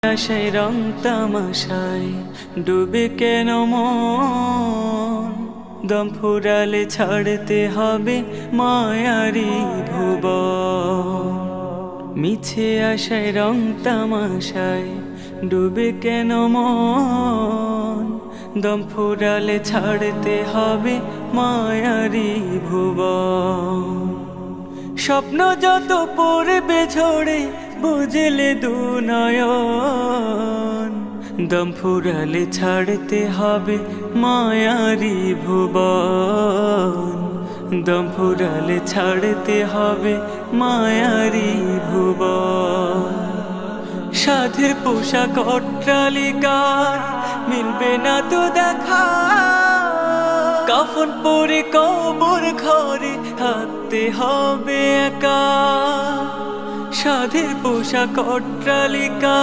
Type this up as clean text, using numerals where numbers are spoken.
আশায় রং তামাশায় ডুবে কেন মন, দম ফুরালে ছাড়তে হবে মায়ারি ভুবন। মিছে আশায় রং তামাশায় ডুবে কেন মন, দম ফুরালে ছাড়তে হবে মায়ারি ভুবন। স্বপ্ন যত পড়বে ঝরে বুঝলে দু নয়ন, দম ফুরালে ছাড়তে হবে মায়ারি ভুবন। দম ফুরালে ছাড়তে হবে মায়ারি ভুবন। সাধের পোশাক অট্টালিকার মিলবে না তো দেখা, কাফন পরে কবর ঘরে থাকতে হবে একা। সাধের পোশাক অট্টালিকা